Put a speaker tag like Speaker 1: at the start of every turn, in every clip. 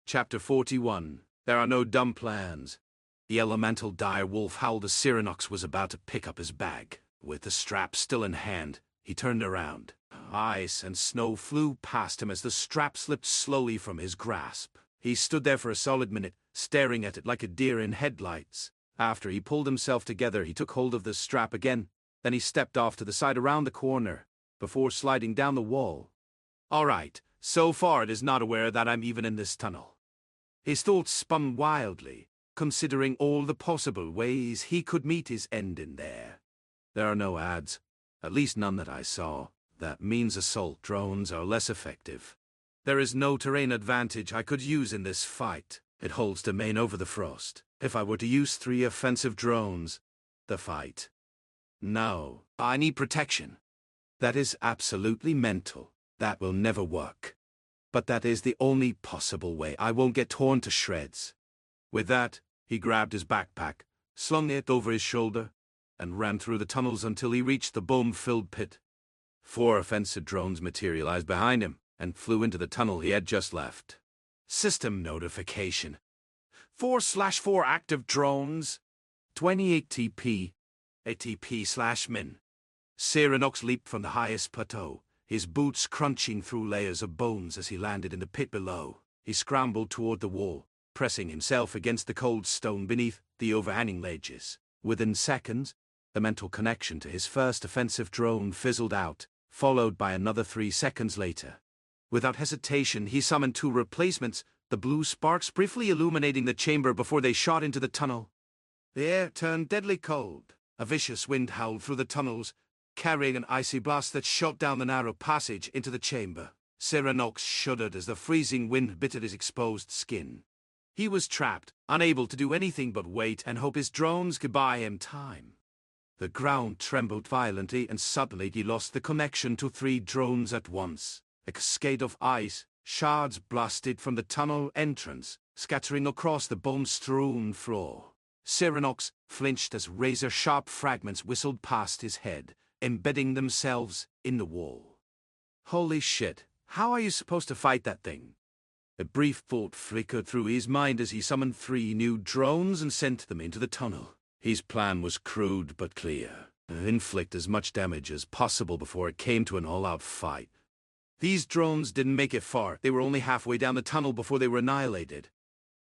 Speaker 1: Chapter 41. There are no dumb plans. The elemental dire wolf howled as Cyranox was about to pick up his bag. With the strap still in hand, he turned around. Ice and snow flew past him as the strap slipped slowly from his grasp. He stood there for a solid minute, staring at it like a deer in headlights. After he pulled himself together, he took hold of the strap again. Then he stepped off to the side around the corner, before sliding down the wall. All right, so far it is not aware that I'm even in this tunnel. His thoughts spun wildly, considering all the possible ways he could meet his end in there. There are no ads, at least none that I saw. That means assault drones are less effective. There is no terrain advantage I could use in this fight. It holds domain over the frost. If I were to use 3 offensive drones, the fight. No, I need protection. That is absolutely mental. That will never work. But that is the only possible way I won't get torn to shreds. With that, he grabbed his backpack, slung it over his shoulder, and ran through the tunnels until he reached the bomb-filled pit. 4 offensive drones materialized behind him and flew into the tunnel he had just left. System notification. 4/4 active drones. 28 TP. ATP/min. Cyranox leaped from the highest plateau, his boots crunching through layers of bones as he landed in the pit below. He scrambled toward the wall, pressing himself against the cold stone beneath the overhanging ledges. Within seconds, the mental connection to his first offensive drone fizzled out, followed by another 3 seconds later. Without hesitation, he summoned 2 replacements, the blue sparks briefly illuminating the chamber before they shot into the tunnel. The air turned deadly cold. A vicious wind howled through the tunnels, carrying an icy blast that shot down the narrow passage into the chamber. Cyranox shuddered as the freezing wind bit at his exposed skin. He was trapped, unable to do anything but wait and hope his drones could buy him time. The ground trembled violently, and suddenly he lost the connection to 3 drones at once. A cascade of ice shards blasted from the tunnel entrance, scattering across the bone-strewn floor. Cyranox flinched as razor-sharp fragments whistled past his head, embedding themselves in the wall. Holy shit, how are you supposed to fight that thing? A brief thought flickered through his mind as he summoned 3 new drones and sent them into the tunnel. His plan was crude but clear. Inflict as much damage as possible before it came to an all-out fight. These drones didn't make it far. They were only halfway down the tunnel before they were annihilated.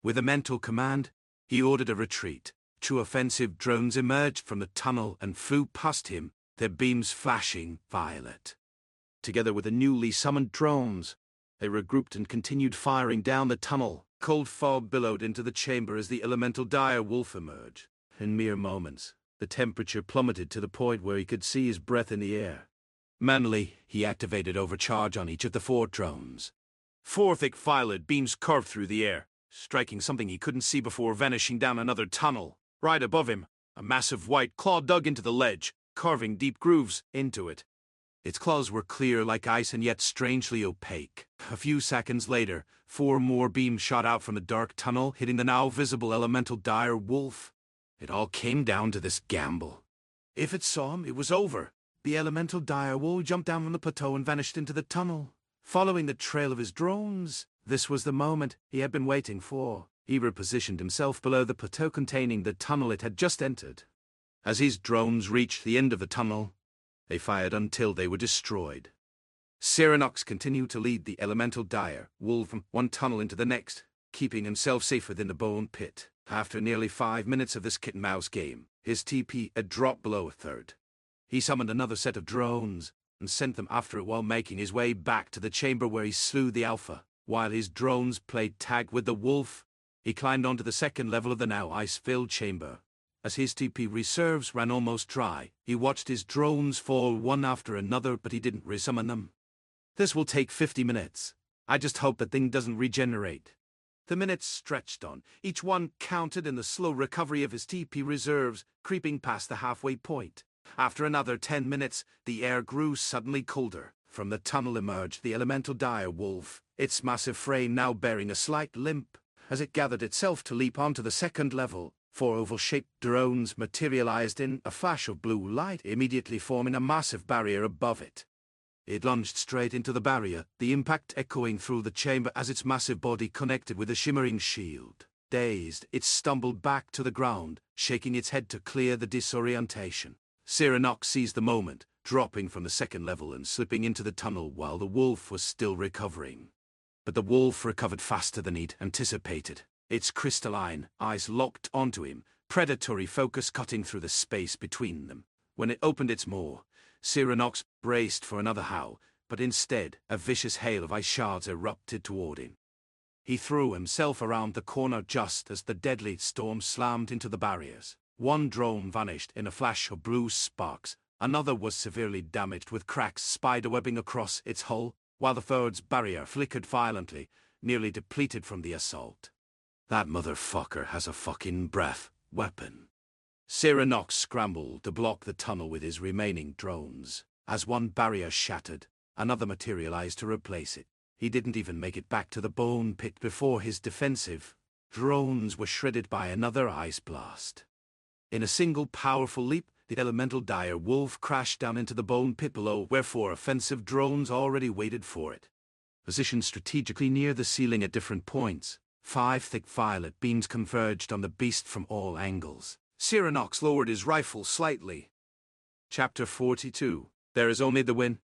Speaker 1: With a mental command, he ordered a retreat. 2 offensive drones emerged from the tunnel and flew past him, their beams flashing violet. Together with the newly summoned drones, they regrouped and continued firing down the tunnel. Cold fog billowed into the chamber as the elemental dire wolf emerged. In mere moments, the temperature plummeted to the point where he could see his breath in the air. Manually, he activated overcharge on each of the 4 drones. 4 thick violet beams curved through the air, striking something he couldn't see before vanishing down another tunnel. Right above him, a massive white claw dug into the ledge, carving deep grooves into it. Its claws were clear like ice and yet strangely opaque. A few seconds later, 4 more beams shot out from the dark tunnel, hitting the now visible elemental dire wolf. It all came down to this gamble. If it saw him, it was over. The elemental dire wolf jumped down from the plateau and vanished into the tunnel, following the trail of his drones. This was the moment he had been waiting for. He repositioned himself below the plateau containing the tunnel it had just entered. As his drones reached the end of the tunnel, they fired until they were destroyed. Cyranox continued to lead the elemental dire wolf from one tunnel into the next, keeping himself safe within the bone pit. After nearly 5 minutes of this cat-and-mouse game, his TP had dropped below a third. He summoned another set of drones and sent them after it while making his way back to the chamber where he slew the alpha. While his drones played tag with the wolf, he climbed onto the 2nd level of the now ice-filled chamber. As his TP reserves ran almost dry, he watched his drones fall one after another, but he didn't resummon them. This will take 50 minutes. I just hope that thing doesn't regenerate. The minutes stretched on, each one counted in the slow recovery of his TP reserves, creeping past the halfway point. After another 10 minutes, the air grew suddenly colder. From the tunnel emerged the elemental dire wolf, its massive frame now bearing a slight limp. As it gathered itself to leap onto the 2nd level, 4 oval-shaped drones materialized in a flash of blue light, immediately forming a massive barrier above it. It lunged straight into the barrier, the impact echoing through the chamber as its massive body connected with the shimmering shield. Dazed, it stumbled back to the ground, shaking its head to clear the disorientation. Cyranox seized the moment, dropping from the second level and slipping into the tunnel while the wolf was still recovering. But the wolf recovered faster than he'd anticipated. Its crystalline eyes locked onto him, predatory focus cutting through the space between them. When it opened its maw, Cyranox braced for another howl, but instead a vicious hail of ice shards erupted toward him. He threw himself around the corner just as the deadly storm slammed into the barriers. One drone vanished in a flash of blue sparks, another was severely damaged with cracks spiderwebbing across its hull, while the third's barrier flickered violently, nearly depleted from the assault. That motherfucker has a fucking breath weapon. Cyranox scrambled to block the tunnel with his remaining drones. As one barrier shattered, another materialized to replace it. He didn't even make it back to the bone pit before his defensive drones were shredded by another ice blast. In a single powerful leap, the elemental dire wolf crashed down into the bone pit below, where 4 offensive drones already waited for it. Positioned strategically near the ceiling at different points, 5 thick violet beams converged on the beast from all angles. Cyranox lowered his rifle slightly. Chapter 42. There is only the win.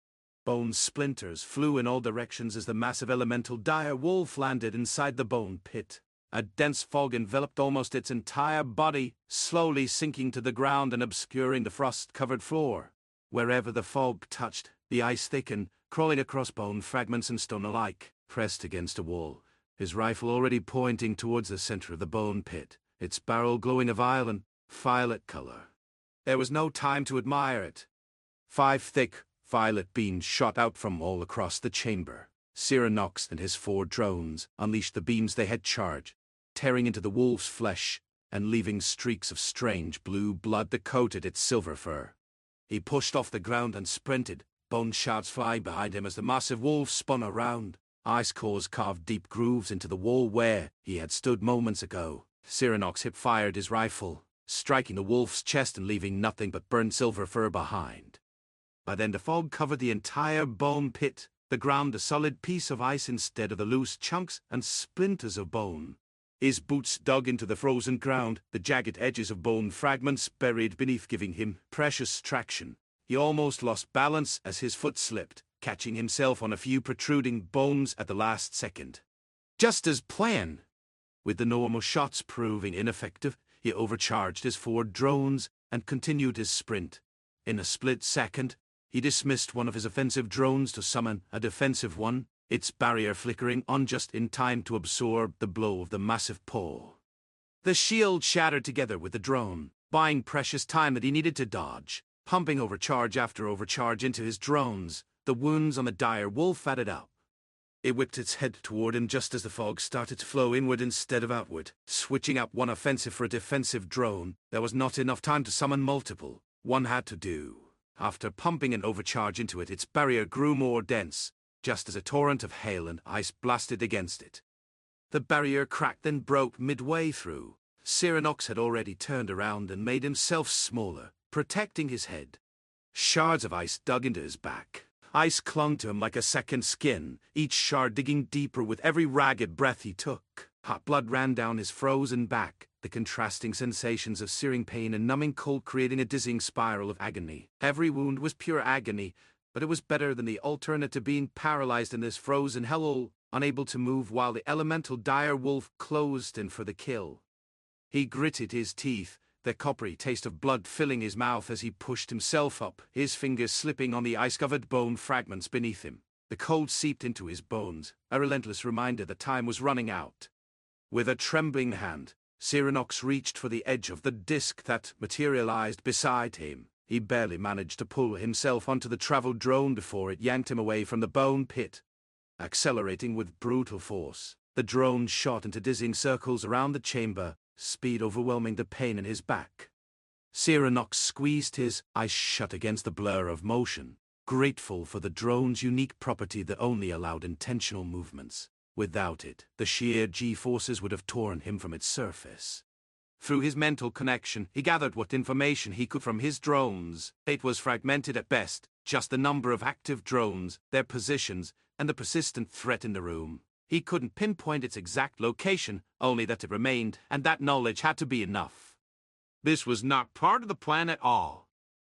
Speaker 1: Bone splinters flew in all directions as the massive elemental dire wolf landed inside the bone pit. A dense fog enveloped almost its entire body, slowly sinking to the ground and obscuring the frost-covered floor. Wherever the fog touched, the ice thickened, crawling across bone fragments and stone alike. Pressed against a wall, his rifle already pointing towards the center of the bone pit, its barrel glowing a violent violet color. There was no time to admire it. 5 thick violet beams shot out from all across the chamber. Cyranox and his 4 drones unleashed the beams they had charged, tearing into the wolf's flesh and leaving streaks of strange blue blood that coated its silver fur. He pushed off the ground and sprinted, bone shards flying behind him as the massive wolf spun around. Ice cores carved deep grooves into the wall where he had stood moments ago. Cyranox hip-fired his rifle, striking the wolf's chest and leaving nothing but burnt silver fur behind. By then the fog covered the entire bone pit, the ground a solid piece of ice instead of the loose chunks and splinters of bone. His boots dug into the frozen ground, the jagged edges of bone fragments buried beneath giving him precious traction. He almost lost balance as his foot slipped, catching himself on a few protruding bones at the last second. Just as planned. With the normal shots proving ineffective, he overcharged his 4 drones and continued his sprint. In a split second, he dismissed one of his offensive drones to summon a defensive one, its barrier flickering on just in time to absorb the blow of the massive paw. The shield shattered together with the drone, buying precious time that he needed to dodge, pumping overcharge after overcharge into his drones. The wounds on the dire wolf added up. It whipped its head toward him just as the fog started to flow inward instead of outward. Switching out one offensive for a defensive drone, there was not enough time to summon multiple. One had to do. After pumping an overcharge into it, its barrier grew more dense, just as a torrent of hail and ice blasted against it. The barrier cracked and broke midway through. Cyranox had already turned around and made himself smaller, protecting his head. Shards of ice dug into his back. Ice clung to him like a second skin, each shard digging deeper with every ragged breath he took. Hot blood ran down his frozen back, the contrasting sensations of searing pain and numbing cold creating a dizzying spiral of agony. Every wound was pure agony, but it was better than the alternate to being paralyzed in this frozen hellhole, unable to move while the elemental dire wolf closed in for the kill. He gritted his teeth, the coppery taste of blood filling his mouth as he pushed himself up, his fingers slipping on the ice-covered bone fragments beneath him. The cold seeped into his bones, a relentless reminder that time was running out. With a trembling hand, Cyranox reached for the edge of the disc that materialized beside him. He barely managed to pull himself onto the travel drone before it yanked him away from the bone pit. Accelerating with brutal force, the drone shot into dizzying circles around the chamber, speed overwhelming the pain in his back. Cyranox squeezed his eyes shut against the blur of motion, grateful for the drone's unique property that only allowed intentional movements. Without it, the sheer G-forces would have torn him from its surface. Through his mental connection, he gathered what information he could from his drones. It was fragmented at best, just the number of active drones, their positions, and the persistent threat in the room. He couldn't pinpoint its exact location, only that it remained, and that knowledge had to be enough. This was not part of the plan at all.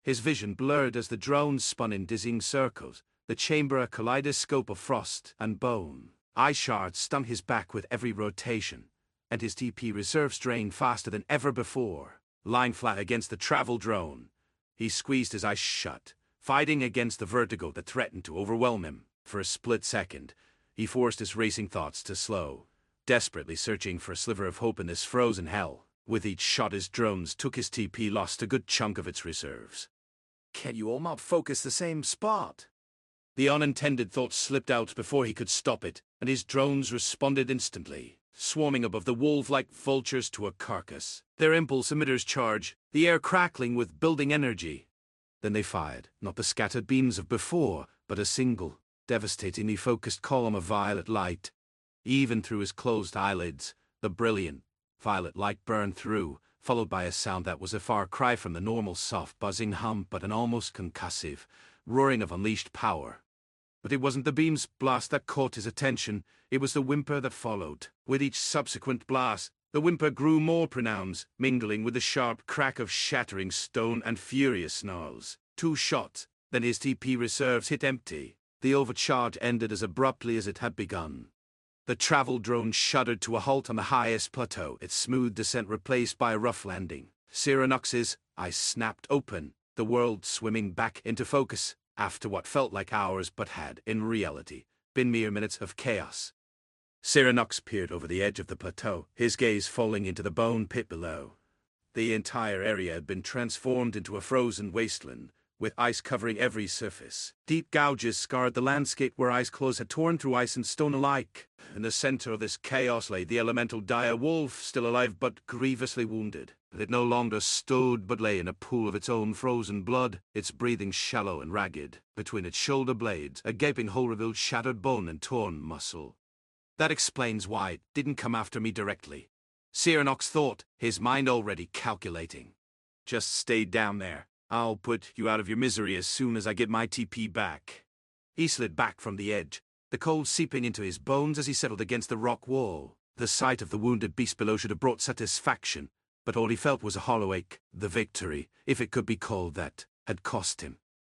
Speaker 1: His vision blurred as the drones spun in dizzying circles, the chamber a kaleidoscope of frost and bone. Ice shards stung his back with every rotation, and his TP reserves drained faster than ever before. Lying flat against the travel drone, he squeezed his eyes shut, fighting against the vertigo that threatened to overwhelm him. For a split second, he forced his racing thoughts to slow, desperately searching for a sliver of hope in this frozen hell. With each shot his drones took, his TP lost a good chunk of its reserves. Can you all not focus the same spot? The unintended thought slipped out before he could stop it, and his drones responded instantly, swarming above the wolf-like vultures to a carcass. Their impulse emitters charge, the air crackling with building energy. Then they fired, not the scattered beams of before, but a single, devastatingly focused column of violet light. Even through his closed eyelids, the brilliant violet light burned through, followed by a sound that was a far cry from the normal soft buzzing hum, but an almost concussive roaring of unleashed power. But it wasn't the beam's blast that caught his attention, it was the whimper that followed. With each subsequent blast, the whimper grew more pronounced, mingling with the sharp crack of shattering stone and furious snarls. 2 shots, then his TP reserves hit empty. The overcharge ended as abruptly as it had begun. The travel drone shuddered to a halt on the highest plateau, its smooth descent replaced by a rough landing. Cyranox's eyes snapped open, the world swimming back into focus, after what felt like hours but had, in reality, been mere minutes of chaos. Cyranox peered over the edge of the plateau, his gaze falling into the bone pit below. The entire area had been transformed into a frozen wasteland, with ice covering every surface. Deep gouges scarred the landscape where ice claws had torn through ice and stone alike. In the center of this chaos lay the elemental dire wolf, still alive but grievously wounded. It no longer stood but lay in a pool of its own frozen blood, its breathing shallow and ragged. Between its shoulder blades, a gaping hole revealed shattered bone and torn muscle. That explains why it didn't come after me directly, Cyranox thought, his mind already calculating. Just stay down there. I'll put you out of your misery as soon as I get my TP back. He slid back from the edge, the cold seeping into his bones as he settled against the rock wall. The sight of the wounded beast below should have brought satisfaction, but all he felt was a hollow ache. The victory, if it could be called that, had cost him.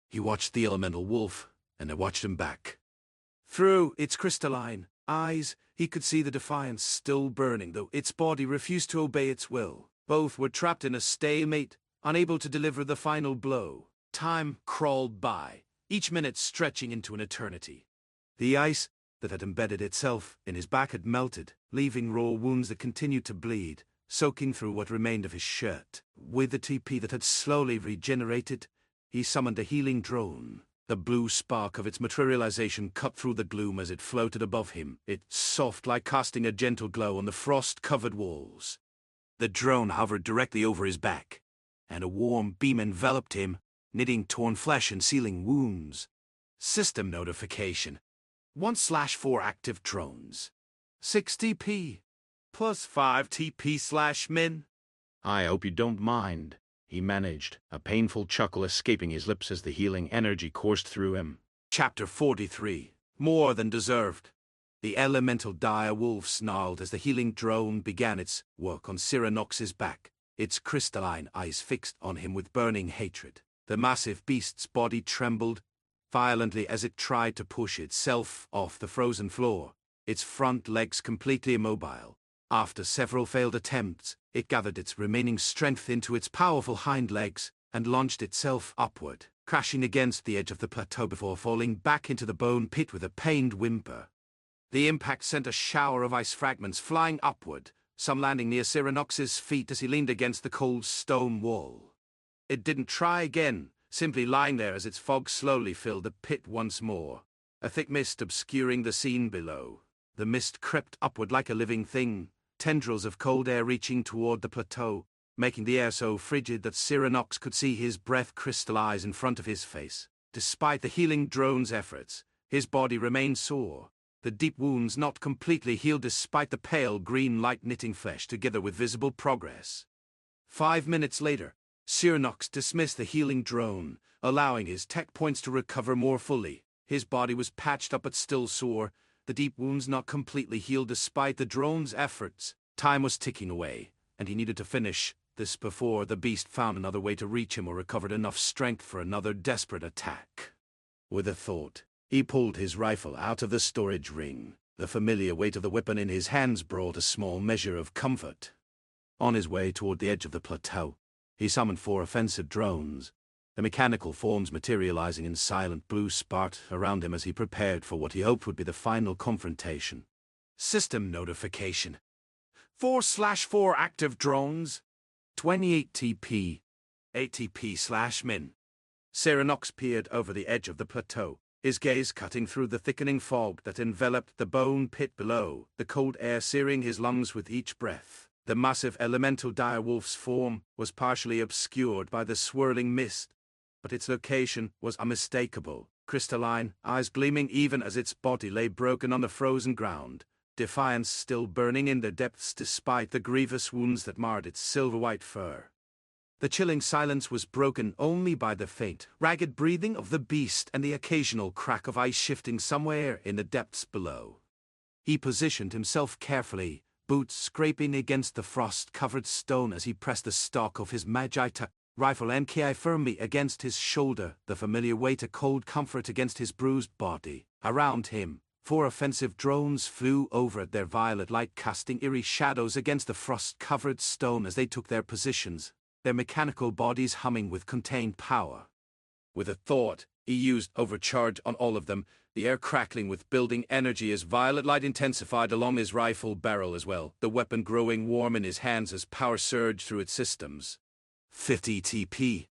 Speaker 1: He watched the elemental wolf, and it watched him back. Through its crystalline eyes, he could see the defiance still burning, though its body refused to obey its will. Both were trapped in a stalemate, unable to deliver the final blow. Time crawled by, each minute stretching into an eternity. The ice that had embedded itself in his back had melted, leaving raw wounds that continued to bleed, soaking through what remained of his shirt. With the TP that had slowly regenerated, he summoned a healing drone. The blue spark of its materialization cut through the gloom as it floated above him, its soft light casting a gentle glow on the frost-covered walls. The drone hovered directly over his back, and a warm beam enveloped him, knitting torn flesh and sealing wounds. System notification. 1/4 active drones. 6 TP. Plus 5 TP/min. I hope you don't mind, he managed, a painful chuckle escaping his lips as the healing energy coursed through him. Chapter 43. More than deserved. The elemental dire wolf snarled as the healing drone began its work on Cyranox's back, its crystalline eyes fixed on him with burning hatred. The massive beast's body trembled violently as it tried to push itself off the frozen floor, its front legs completely immobile. After several failed attempts, it gathered its remaining strength into its powerful hind legs and launched itself upward, crashing against the edge of the plateau before falling back into the bone pit with a pained whimper. The impact sent a shower of ice fragments flying upward, some landing near Cyranox's feet as he leaned against the cold stone wall. It didn't try again, simply lying there as its fog slowly filled the pit once more, a thick mist obscuring the scene below. The mist crept upward like a living thing, tendrils of cold air reaching toward the plateau, making the air so frigid that Cyranox could see his breath crystallize in front of his face. Despite the healing drone's efforts, his body remained sore, the deep wounds not completely healed despite the pale green light knitting flesh together with visible progress. 5 minutes later, Cyranox dismissed the healing drone, allowing his tech points to recover more fully. His body was patched up but still sore, the deep wounds not completely healed despite the drone's efforts. Time was ticking away, and he needed to finish this before the beast found another way to reach him or recovered enough strength for another desperate attack. With a thought, he pulled his rifle out of the storage ring. The familiar weight of the weapon in his hands brought a small measure of comfort. On his way toward the edge of the plateau, he summoned 4 offensive drones, the mechanical forms materializing in silent blue spark around him as he prepared for what he hoped would be the final confrontation. System notification. 4/4 active drones. 28 TP. ATP/min. Cyranox peered over the edge of the plateau, his gaze cutting through the thickening fog that enveloped the bone pit below, the cold air searing his lungs with each breath. The massive elemental direwolf's form was partially obscured by the swirling mist, but its location was unmistakable, crystalline, eyes gleaming even as its body lay broken on the frozen ground, defiance still burning in the depths despite the grievous wounds that marred its silver-white fur. The chilling silence was broken only by the faint, ragged breathing of the beast and the occasional crack of ice shifting somewhere in the depths below. He positioned himself carefully, boots scraping against the frost-covered stone as he pressed the stock of his Magita rifle MKI firmly against his shoulder, the familiar weight a cold comfort against his bruised body. Around him, 4 offensive drones flew over their violet light, casting eerie shadows against the frost-covered stone as they took their positions, their mechanical bodies humming with contained power. With a thought, he used overcharge on all of them, the air crackling with building energy as violet light intensified along his rifle barrel as well, the weapon growing warm in his hands as power surged through its systems. 50 TP.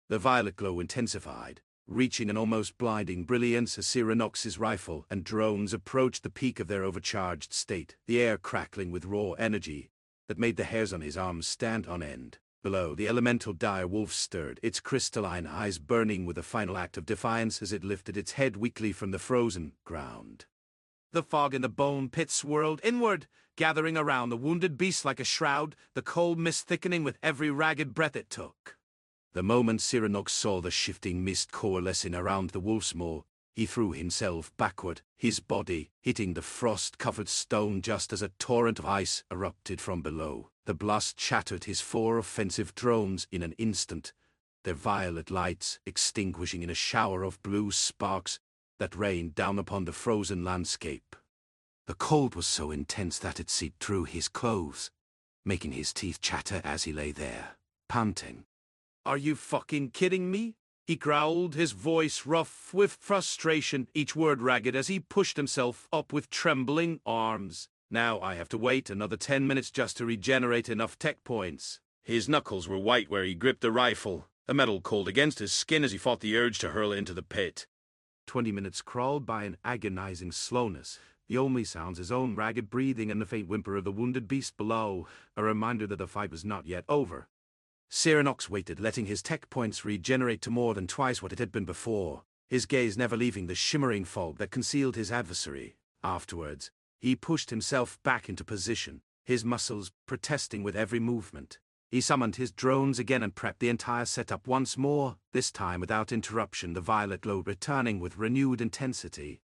Speaker 1: The violet glow intensified, reaching an almost blinding brilliance as Cyranox's rifle and drones approached the peak of their overcharged state, the air crackling with raw energy that made the hairs on his arms stand on end. Below, the elemental dire wolf stirred, its crystalline eyes burning with a final act of defiance as it lifted its head weakly from the frozen ground. The fog in the bone pit swirled inward, gathering around the wounded beast like a shroud, the cold mist thickening with every ragged breath it took. The moment Cyranox saw the shifting mist coalescing around the wolf's maw, he threw himself backward, his body hitting the frost-covered stone just as a torrent of ice erupted from below. The blast shattered his 4 offensive drones in an instant, their violet lights extinguishing in a shower of blue sparks that rained down upon the frozen landscape. The cold was so intense that it seeped through his clothes, making his teeth chatter as he lay there, panting. "Are you fucking kidding me?" He growled, his voice rough with frustration, each word ragged as he pushed himself up with trembling arms. Now I have to wait another 10 minutes just to regenerate enough tech points. His knuckles were white where he gripped the rifle, a metal cold against his skin as he fought the urge to hurl it into the pit. 20 minutes crawled by in agonizing slowness, the only sounds his own ragged breathing and the faint whimper of the wounded beast below, a reminder that the fight was not yet over. Cyranox waited, letting his tech points regenerate to more than twice what it had been before, his gaze never leaving the shimmering fog that concealed his adversary. Afterwards, he pushed himself back into position, his muscles protesting with every movement. He summoned his drones again and prepped the entire setup once more, this time without interruption, the violet glow returning with renewed intensity.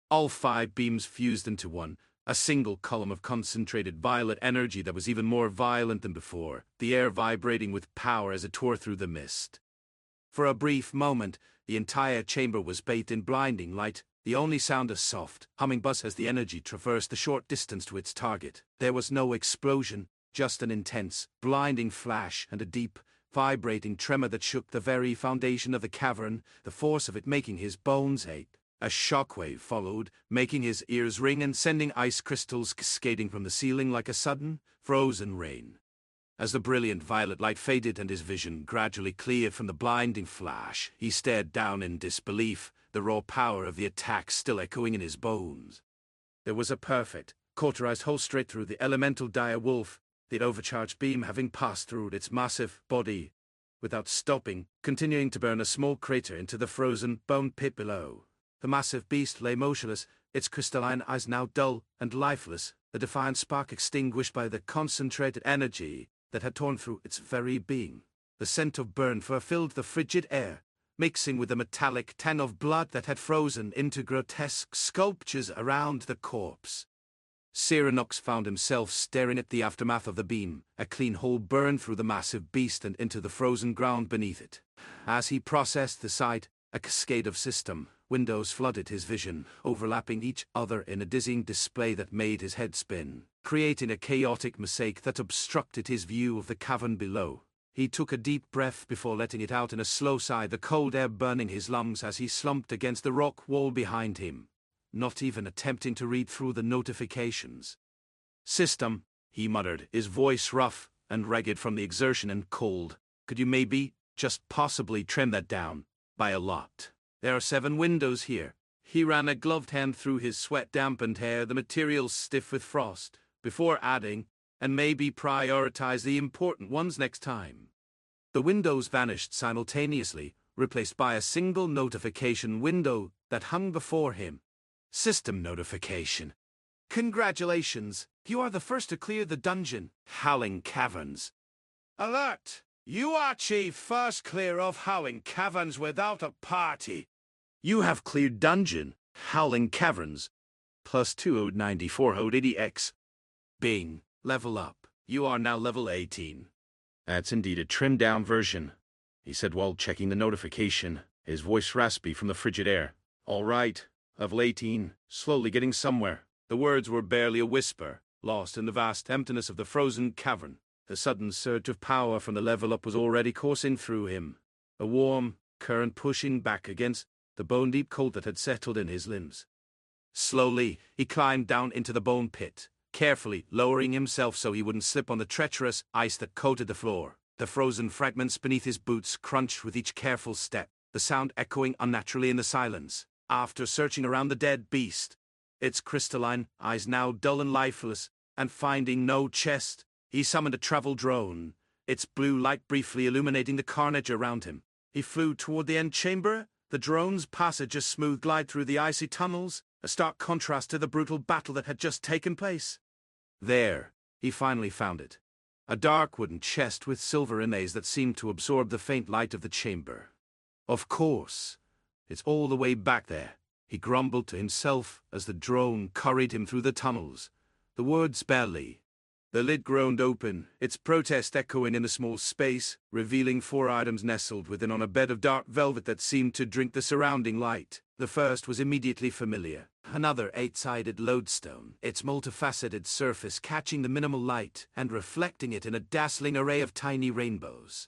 Speaker 1: All 5 beams fused into one, a single column of concentrated violet energy that was even more violent than before, the air vibrating with power as it tore through the mist. For a brief moment, the entire chamber was bathed in blinding light, the only sound a soft, humming buzz as the energy traversed the short distance to its target. There was no explosion, just an intense, blinding flash and a deep, vibrating tremor that shook the very foundation of the cavern, the force of it making his bones ache. A shockwave followed, making his ears ring and sending ice crystals cascading from the ceiling like a sudden, frozen rain. As the brilliant violet light faded and his vision gradually cleared from the blinding flash, he stared down in disbelief, the raw power of the attack still echoing in his bones. There was a perfect, cauterized hole straight through the elemental dire wolf, the overcharged beam having passed through its massive body, without stopping, continuing to burn a small crater into the frozen bone pit below. The massive beast lay motionless, its crystalline eyes now dull and lifeless, the defiant spark extinguished by the concentrated energy that had torn through its very being. The scent of burned fur filled the frigid air, mixing with the metallic tan of blood that had frozen into grotesque sculptures around the corpse. Cyrenux found himself staring at the aftermath of the beam. A clean hole burned through the massive beast and into the frozen ground beneath it. As he processed the sight, a cascade of system windows flooded his vision, overlapping each other in a dizzying display that made his head spin, creating a chaotic mosaic that obstructed his view of the cavern below. He took a deep breath before letting it out in a slow sigh, the cold air burning his lungs as he slumped against the rock wall behind him, not even attempting to read through the notifications. "System," he muttered, his voice rough and ragged from the exertion and cold. "Could you maybe, just possibly, trim that down by a lot? There are 7 windows here." He ran a gloved hand through his sweat-dampened hair, the material stiff with frost, before adding, "and maybe prioritize the important ones next time." The windows vanished simultaneously, replaced by a single notification window that hung before him. System notification. "Congratulations, you are the first to clear the dungeon, Howling Caverns. Alert! You achieved first clear of Howling Caverns without a party. You have cleared dungeon, Howling Caverns. Plus 2094 80x. Bing, level up. You are now level 18. That's indeed a trimmed down version," he said while checking the notification, his voice raspy from the frigid air. "All right, level 18, slowly getting somewhere." The words were barely a whisper, lost in the vast emptiness of the frozen cavern. The sudden surge of power from the level up was already coursing through him, a warm current pushing back against the bone-deep cold that had settled in his limbs. Slowly, he climbed down into the bone pit, carefully lowering himself so he wouldn't slip on the treacherous ice that coated the floor. The frozen fragments beneath his boots crunched with each careful step, the sound echoing unnaturally in the silence. After searching around the dead beast, its crystalline eyes now dull and lifeless, and finding no chest, he summoned a travel drone, its blue light briefly illuminating the carnage around him. He flew toward the end chamber, the drone's passage a smooth glide through the icy tunnels, a stark contrast to the brutal battle that had just taken place. There, he finally found it. A dark wooden chest with silver inlays that seemed to absorb the faint light of the chamber. "Of course, it's all the way back there," he grumbled to himself as the drone curried him through the tunnels. The words barely. The lid groaned open, its protest echoing in the small space, revealing 4 items nestled within on a bed of dark velvet that seemed to drink the surrounding light. The first was immediately familiar. Another 8-sided lodestone, its multifaceted surface catching the minimal light and reflecting it in a dazzling array of tiny rainbows.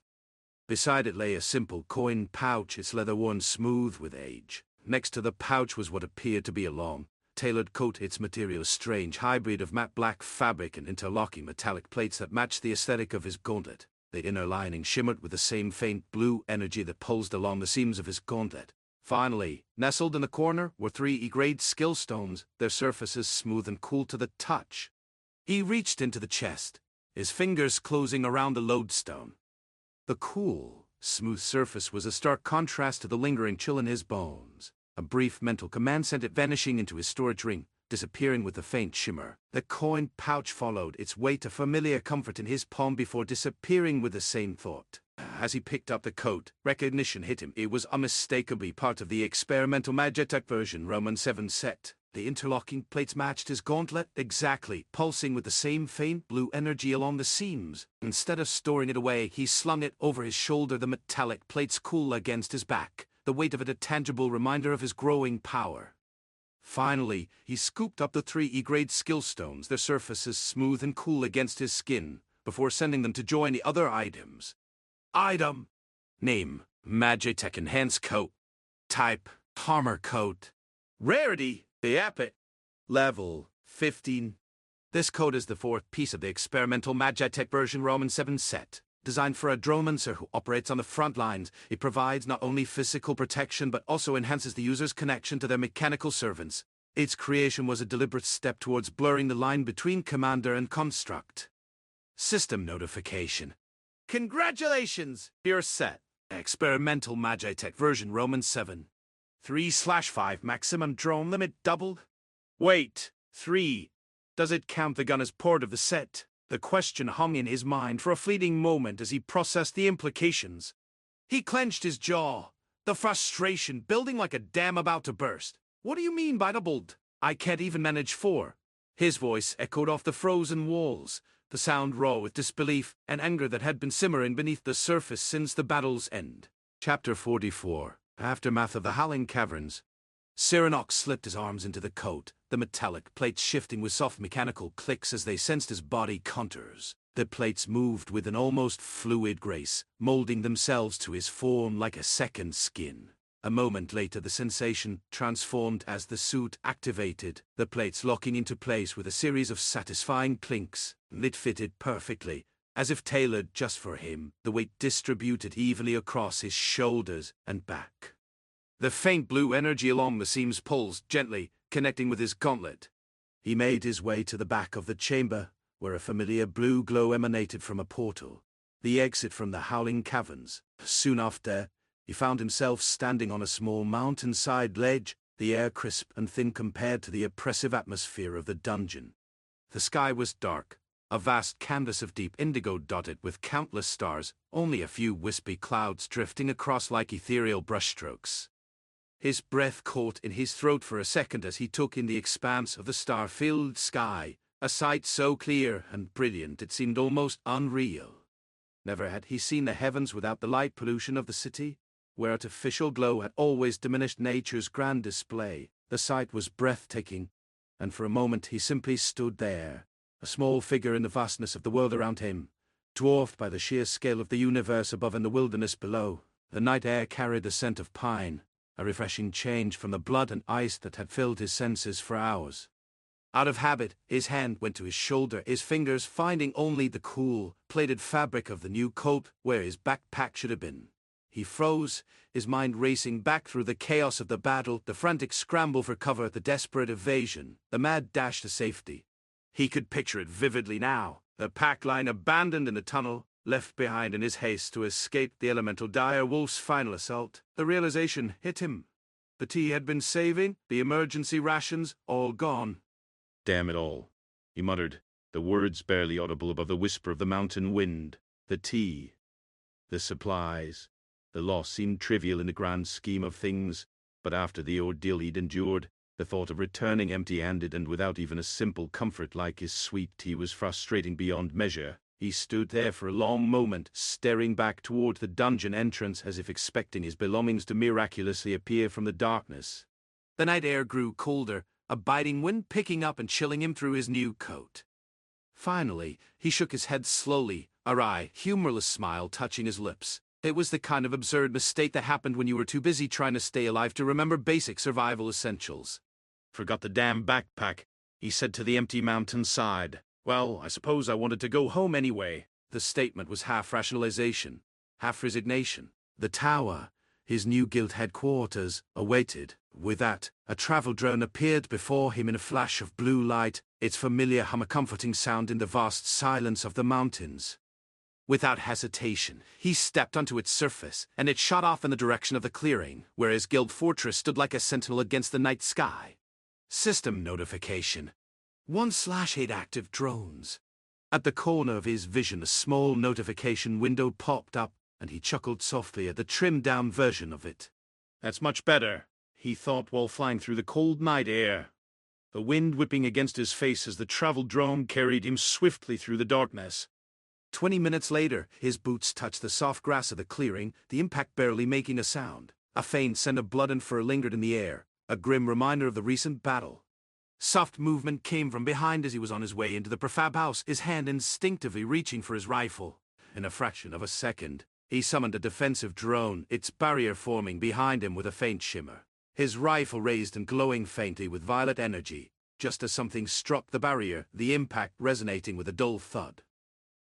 Speaker 1: Beside it lay a simple coin pouch, its leather worn smooth with age. Next to the pouch was what appeared to be a long, tailored coat, its material a strange hybrid of matte black fabric and interlocking metallic plates that matched the aesthetic of his gauntlet. The inner lining shimmered with the same faint blue energy that pulsed along the seams of his gauntlet. Finally, nestled in the corner were 3 E-grade skill stones, their surfaces smooth and cool to the touch. He reached into the chest, his fingers closing around the lodestone. The cool, smooth surface was a stark contrast to the lingering chill in his bones. A brief mental command sent it vanishing into his storage ring, disappearing with a faint shimmer. The coin pouch followed its way to familiar comfort in his palm before disappearing with the same thought. As he picked up the coat, recognition hit him. It was unmistakably part of the experimental Magitech version Roman 7 set. The interlocking plates matched his gauntlet exactly, pulsing with the same faint blue energy along the seams. Instead of storing it away, he slung it over his shoulder, the metallic plates cool against his back, the weight of it a tangible reminder of his growing power. Finally, he scooped up the 3 E-grade skill stones, their surfaces smooth and cool against his skin, before sending them to join the other items. Item. Name: Magitech Enhanced Coat. Type: Armor Coat. Rarity: the Epic. Level: 15. This coat is the 4th piece of the experimental Magitech version Roman 7 set. Designed for a dromancer who operates on the front lines, it provides not only physical protection but also enhances the user's connection to their mechanical servants. Its creation was a deliberate step towards blurring the line between commander and construct. System notification. Congratulations! You're set. Experimental Magitech version Roman 7. 3/5 maximum drone limit doubled? Wait, 3. Does it count the gun as part of the set? The question hung in his mind for a fleeting moment as he processed the implications. He clenched his jaw, The frustration building like a dam about to burst. What do you mean by doubled? I can't even manage 4. His voice echoed off the frozen walls, the sound raw with disbelief and anger that had been simmering beneath the surface since the battle's end. Chapter 44. Aftermath of the Howling Caverns. Cyranox slipped his arms into the coat, the metallic plates shifting with soft mechanical clicks as they sensed his body contours. The plates moved with an almost fluid grace, molding themselves to his form like a second skin. A moment later the sensation transformed as the suit activated, the plates locking into place with a series of satisfying clinks. It fitted perfectly, as if tailored just for him, the weight distributed evenly across his shoulders and back. The faint blue energy along the seams pulsed gently, connecting with his gauntlet. He made his way to the back of the chamber, where a familiar blue glow emanated from a portal, the exit from the Howling Caverns. Soon after, he found himself standing on a small mountainside ledge, the air crisp and thin compared to the oppressive atmosphere of the dungeon. The sky was dark, a vast canvas of deep indigo dotted with countless stars, only a few wispy clouds drifting across like ethereal brushstrokes. His breath caught in his throat for a second as he took in the expanse of the star-filled sky, a sight so clear and brilliant it seemed almost unreal. Never had he seen the heavens without the light pollution of the city, where artificial glow had always diminished nature's grand display. The sight was breathtaking, and for a moment he simply stood there, a small figure in the vastness of the world around him, dwarfed by the sheer scale of the universe above and the wilderness below. The night air carried the scent of pine, a refreshing change from the blood and ice that had filled his senses for hours. Out of habit, his hand went to his shoulder, his fingers finding only the cool, plated fabric of the new coat where his backpack should have been. He froze, his mind racing back through the chaos of the battle, the frantic scramble for cover, the desperate evasion, the mad dash to safety. He could picture it vividly now, the pack line abandoned in the tunnel, left behind in his haste to escape the elemental dire wolf's final assault. The realization hit him. The tea he had been saving, the emergency rations, all gone.
Speaker 2: Damn it all, he muttered, the words barely audible above the whisper of the mountain wind. The tea, the supplies, the loss seemed trivial in the grand scheme of things, but after the ordeal he'd endured, the thought of returning empty-handed and without even a simple comfort like his sweet tea was frustrating beyond measure. He stood there for a long moment, staring back toward the dungeon entrance as if expecting his belongings to miraculously appear from the darkness.
Speaker 1: The night air grew colder, a biting wind picking up and chilling him through his new coat. Finally, he shook his head slowly, a wry, humorless smile touching his lips. It was the kind of absurd mistake that happened when you were too busy trying to stay alive to remember basic survival essentials.
Speaker 2: Forgot the damn backpack, he said to the empty mountainside. Well, I suppose I wanted to go home anyway.
Speaker 1: The statement was half rationalization, half resignation. The tower, his new guild headquarters, awaited. With that, a travel drone appeared before him in a flash of blue light, its familiar hum a comforting sound in the vast silence of the mountains. Without hesitation, he stepped onto its surface, and it shot off in the direction of the clearing, where his guild fortress stood like a sentinel against the night sky. System notification. 1/8 active drones. At the corner of his vision a small notification window popped up, and he chuckled softly at the trimmed-down version of it.
Speaker 2: That's much better, he thought while flying through the cold night air, the wind whipping against his face as the travel drone carried him swiftly through the darkness.
Speaker 1: 20 minutes later, his boots touched the soft grass of the clearing, the impact barely making a sound. A faint scent of blood and fur lingered in the air, a grim reminder of the recent battle. Soft movement came from behind as he was on his way into the prefab house, his hand instinctively reaching for his rifle. In a fraction of a second, he summoned a defensive drone, its barrier forming behind him with a faint shimmer. His rifle raised and glowing faintly with violet energy, just as something struck the barrier, the impact resonating with a dull thud.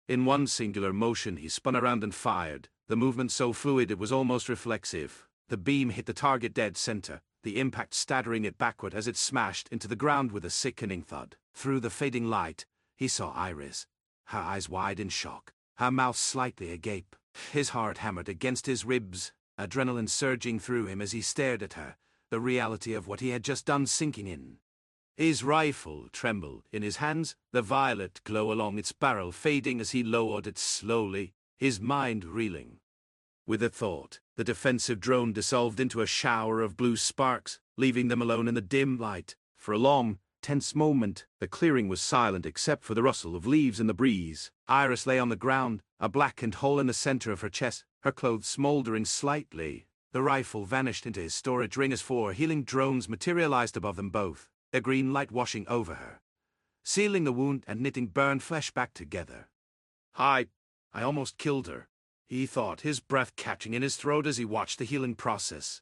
Speaker 1: In one singular motion he spun around and fired, the movement so fluid it was almost reflexive. The beam hit the target dead center, the impact staggering it backward as it smashed into the ground with a sickening thud. Through the fading light, he saw Iris, her eyes wide in shock, her mouth slightly agape. His heart hammered against his ribs, adrenaline surging through him as he stared at her, the reality of what he had just done sinking in. His rifle trembled in his hands, the violet glow along its barrel fading as he lowered it slowly, his mind reeling. With a thought, the defensive drone dissolved into a shower of blue sparks, leaving them alone in the dim light. For a long, tense moment, the clearing was silent except for the rustle of leaves in the breeze. Iris lay on the ground, a blackened hole in the center of her chest, her clothes smoldering slightly. The rifle vanished into his storage ring as 4 healing drones materialized above them both, a green light washing over her, sealing the wound and knitting burned flesh back together. I almost killed her, he thought, his breath catching in his throat as he watched the healing process.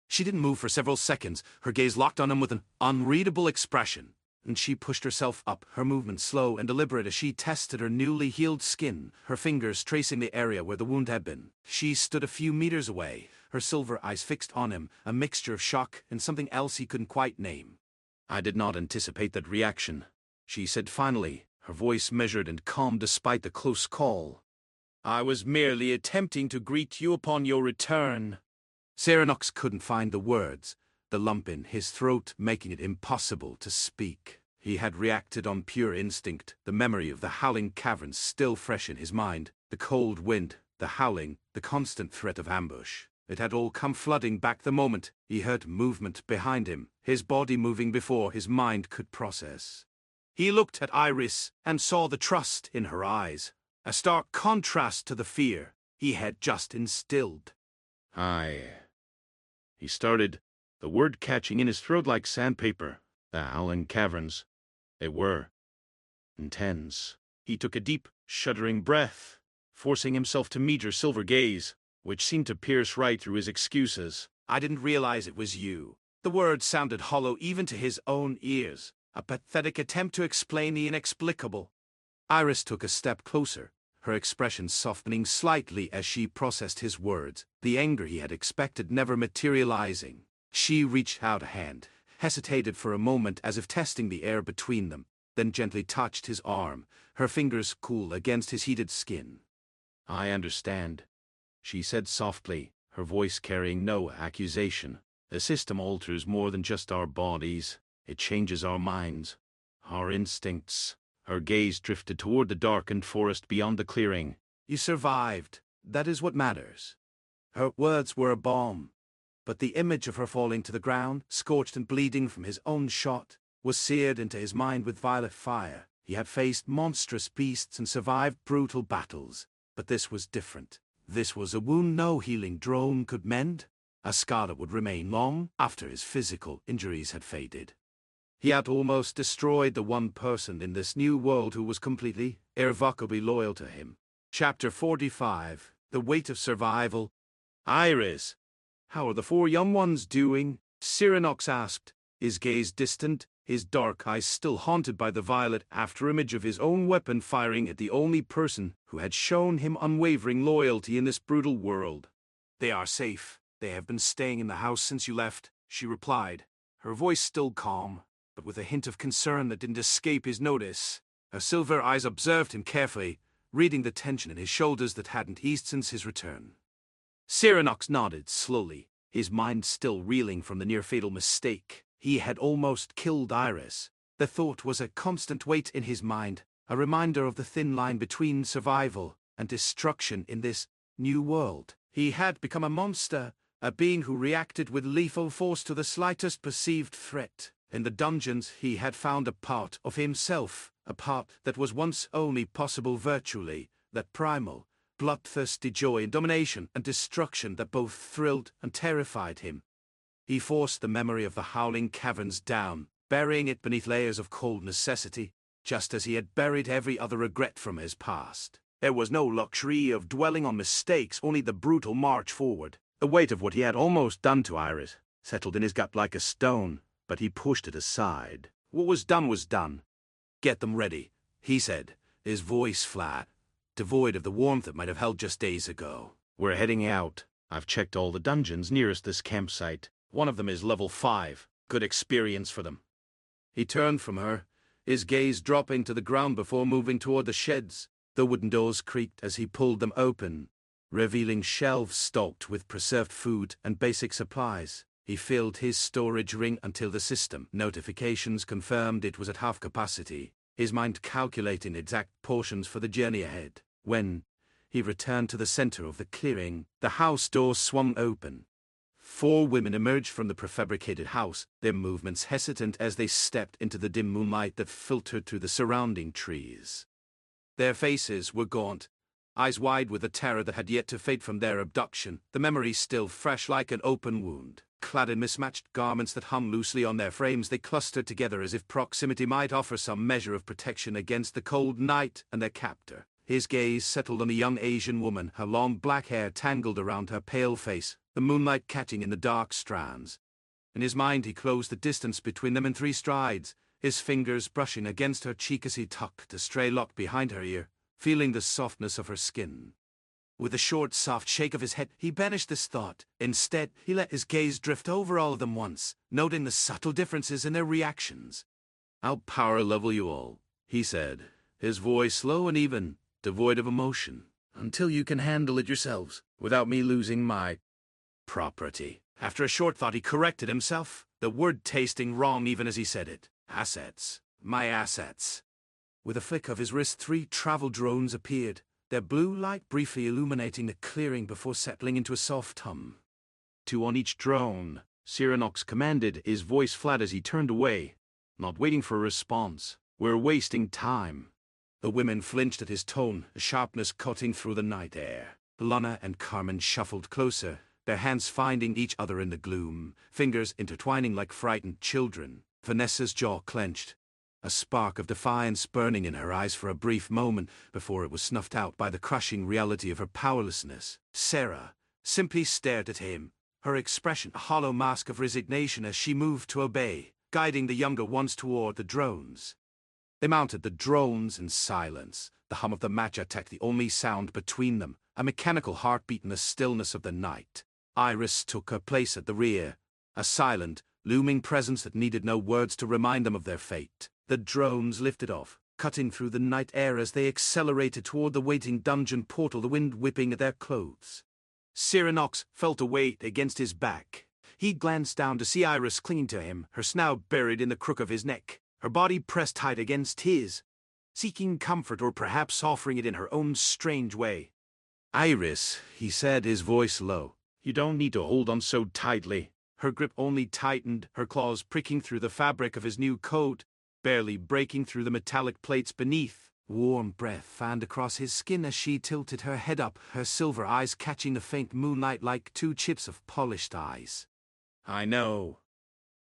Speaker 1: She didn't move for several seconds, her gaze locked on him with an unreadable expression, and she pushed herself up, her movements slow and deliberate as she tested her newly healed skin, her fingers tracing the area where the wound had been. She stood a few meters away, her silver eyes fixed on him, a mixture of shock and something else he couldn't quite name. "I did not anticipate that reaction," she said finally, her voice measured and calm despite the close call. "I was merely attempting to greet you upon your return." Cyrannox couldn't find the words, the lump in his throat making it impossible to speak. He had reacted on pure instinct, the memory of the howling caverns still fresh in his mind, the cold wind, the howling, the constant threat of ambush. It had all come flooding back the moment he heard movement behind him, his body moving before his mind could process. He looked at Iris and saw the trust in her eyes, a stark contrast to the fear he had just instilled.
Speaker 2: He started, the word catching in his throat like sandpaper. The Howling Caverns. They were intense. He took a deep, shuddering breath, forcing himself to meet her silver gaze, which seemed to pierce right through his excuses.
Speaker 1: "I didn't realize it was you." The words sounded hollow even to his own ears, a pathetic attempt to explain the inexplicable. Iris took a step closer, her expression softening slightly as she processed his words, the anger he had expected never materializing. She reached out a hand, hesitated for a moment as if testing the air between them, then gently touched his arm, her fingers cool against his heated skin.
Speaker 2: "I understand," she said softly, her voice carrying no accusation. "The system alters more than just our bodies. It changes our minds, our instincts." Her gaze drifted toward the darkened forest beyond the clearing.
Speaker 1: "You survived. That is what matters." Her words were a balm, but the image of her falling to the ground, scorched and bleeding from his own shot, was seared into his mind with violet fire. He had faced monstrous beasts and survived brutal battles, but this was different. This was a wound no healing drone could mend, a scar that would remain long after his physical injuries had faded. He had almost destroyed the one person in this new world who was completely, irrevocably loyal to him. Chapter 45, The Weight of Survival. "Iris, how are the 4 young ones doing?" Cyrannox asked, his gaze distant, his dark eyes still haunted by the violet afterimage of his own weapon firing at the only person who had shown him unwavering loyalty in this brutal world. "They are safe. They have been staying in the house since you left," she replied, her voice still calm, but with a hint of concern that didn't escape his notice. Her silver eyes observed him carefully, reading the tension in his shoulders that hadn't eased since his return. Cyrannox nodded slowly, his mind still reeling from the near-fatal mistake. He had almost killed Iris. The thought was a constant weight in his mind, a reminder of the thin line between survival and destruction in this new world. He had become a monster, a being who reacted with lethal force to the slightest perceived threat. In the dungeons he had found a part of himself, a part that was once only possible virtually, that primal, bloodthirsty joy in domination and destruction that both thrilled and terrified him. He forced the memory of the Howling Caverns down, burying it beneath layers of cold necessity, just as he had buried every other regret from his past. There was no luxury of dwelling on mistakes, only the brutal march forward. The weight of what he had almost done to Iris settled in his gut like a stone, but he pushed it aside. What was done. "Get them ready," he said, his voice flat, devoid of the warmth it might have held just days ago.
Speaker 2: "We're heading out. I've checked all the dungeons nearest this campsite.
Speaker 1: One of them is level 5. Good experience for them." He turned from her, his gaze dropping to the ground before moving toward the sheds. The wooden doors creaked as he pulled them open, revealing shelves stocked with preserved food and basic supplies. He filled his storage ring until the system notifications confirmed it was at half capacity, his mind calculating exact portions for the journey ahead. When He returned to the center of the clearing. The house door swung open. 4 women emerged from the prefabricated house, their movements hesitant as they stepped into the dim moonlight that filtered through the surrounding trees. Their faces were gaunt, eyes wide with the terror that had yet to fade from their abduction, the memory still fresh like an open wound. Clad in mismatched garments that hung loosely on their frames, they clustered together as if proximity might offer some measure of protection against the cold night and their captor. His gaze settled on a young Asian woman, her long black hair tangled around her pale face, the moonlight catching in the dark strands. In his mind he closed the distance between them in 3 strides, his fingers brushing against her cheek as he tucked a stray lock behind her ear, feeling the softness of her skin. With a short, soft shake of his head, he banished this thought. Instead, he let his gaze drift over all of them once, noting the subtle differences in their reactions.
Speaker 2: "I'll power level you all," he said, his voice low and even, devoid of emotion, "until you can handle it yourselves, without me losing my property."
Speaker 1: After a short thought, he corrected himself, the word tasting wrong even as he said it. "Assets. My assets." With a flick of his wrist, 3 travel drones appeared, their blue light briefly illuminating the clearing before settling into a soft hum.
Speaker 2: 2 on each drone, Cyranox commanded, his voice flat as he turned away, not waiting for a response. "We're wasting time."
Speaker 1: The women flinched at his tone, a sharpness cutting through the night air. Lana and Carmen shuffled closer, their hands finding each other in the gloom, fingers intertwining like frightened children. Vanessa's jaw clenched, a spark of defiance burning in her eyes for a brief moment before it was snuffed out by the crushing reality of her powerlessness. Sarah simply stared at him, her expression a hollow mask of resignation as she moved to obey, guiding the younger ones toward the drones. They mounted the drones in silence, the hum of the match attack the only sound between them, a mechanical heartbeat in the stillness of the night. Iris took her place at the rear, a silent, looming presence that needed no words to remind them of their fate. The drones lifted off, cutting through the night air as they accelerated toward the waiting dungeon portal, the wind whipping at their clothes. Cyranox felt a weight against his back. He glanced down to see Iris clinging to him, her snout buried in the crook of his neck, her body pressed tight against his, seeking comfort or perhaps offering it in her own strange way.
Speaker 2: "Iris," he said, his voice low, "you don't need to hold on so tightly."
Speaker 1: Her grip only tightened, her claws pricking through the fabric of his new coat, barely breaking through the metallic plates beneath. Warm breath fanned across his skin as she tilted her head up, her silver eyes catching the faint moonlight like 2 chips of polished ice.
Speaker 2: "I know,"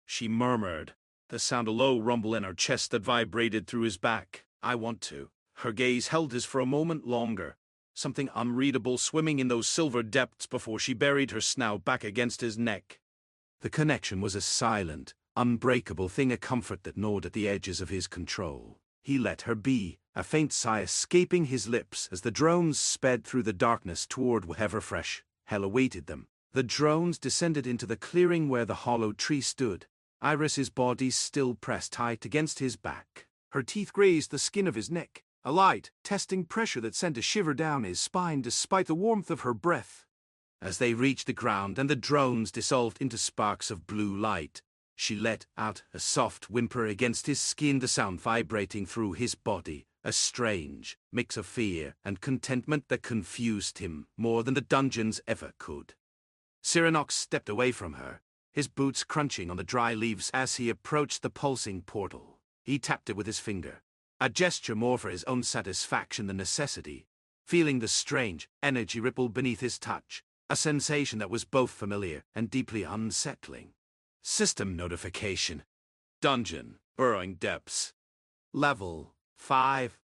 Speaker 2: she murmured, the sound a low rumble in her chest that vibrated through his back.
Speaker 1: "I want to." Her gaze held his for a moment longer, something unreadable swimming in those silver depths before she buried her snout back against his neck. The connection was a silent, unbreakable thing, a comfort that gnawed at the edges of his control. He let her be, a faint sigh escaping his lips as the drones sped through the darkness toward whatever fresh hell awaited them. The drones descended into the clearing where the hollow tree stood, Iris's body still pressed tight against his back. Her teeth grazed the skin of his neck, a light, testing pressure that sent a shiver down his spine despite the warmth of her breath. As they reached the ground and the drones dissolved into sparks of blue light, she let out a soft whimper against his skin, the sound vibrating through his body, a strange mix of fear and contentment that confused him more than the dungeons ever could. Cyranox stepped away from her, his boots crunching on the dry leaves as he approached the pulsing portal. He tapped it with his finger, a gesture more for his own satisfaction than necessity, feeling the strange energy ripple beneath his touch, a sensation that was both familiar and deeply unsettling. System notification. Dungeon, burrowing depths. Level 5.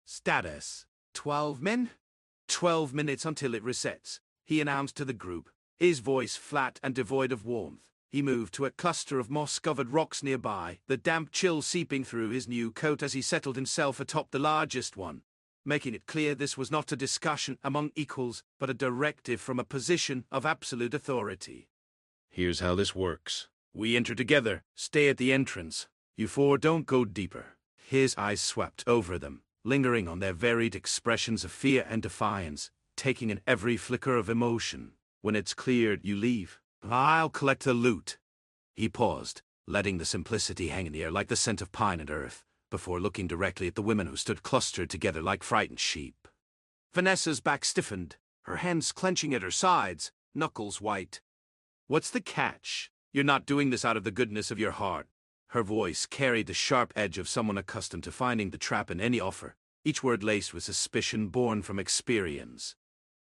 Speaker 1: Status 12 min. 12 minutes until it resets, he announced to the group, his voice flat and devoid of warmth. He moved to a cluster of moss-covered rocks nearby, the damp chill seeping through his new coat as he settled himself atop the largest one, making it clear this was not a discussion among equals, but a directive from a position of absolute authority.
Speaker 2: "Here's how this works.
Speaker 1: We enter together, stay at the entrance. You 4 don't go deeper." His eyes swept over them, lingering on their varied expressions of fear and defiance, taking in every flicker of emotion. "When it's cleared, you leave. I'll collect the loot." He paused, letting the simplicity hang in the air like the scent of pine and earth, before looking directly at the women who stood clustered together like frightened sheep. Vanessa's back stiffened, her hands clenching at her sides, knuckles white. What's the catch? You're not doing this out of the goodness of your heart. Her voice carried the sharp edge of someone accustomed to finding the trap in any offer, each word laced with suspicion born from experience.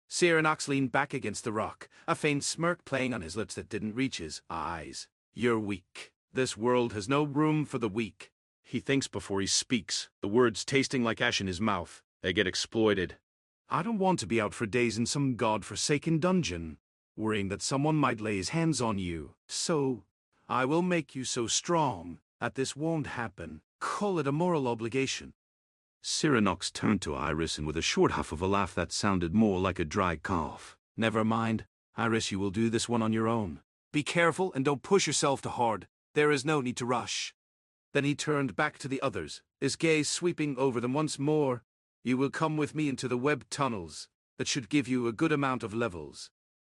Speaker 1: Cyranox leaned back against the rock, a faint smirk playing on his lips that didn't reach his eyes. You're weak. This world has no room for the weak.
Speaker 2: He thinks before he speaks, the words tasting like ash in his mouth. They get exploited.
Speaker 1: I don't want to be out for days in some god-forsaken dungeon, worrying that someone might lay his hands on you. So, I will make you so strong that this won't happen. Call it a moral obligation.
Speaker 2: Cyranox turned to Iris and with a short huff of a laugh that sounded more like a dry cough.
Speaker 1: Never mind, Iris, you will do this one on your own. Be careful and don't push yourself too hard. There is no need to rush. Then he turned back to the others, his gaze sweeping over them once more. You will come with me into the web tunnels. That should give you a good amount of levels.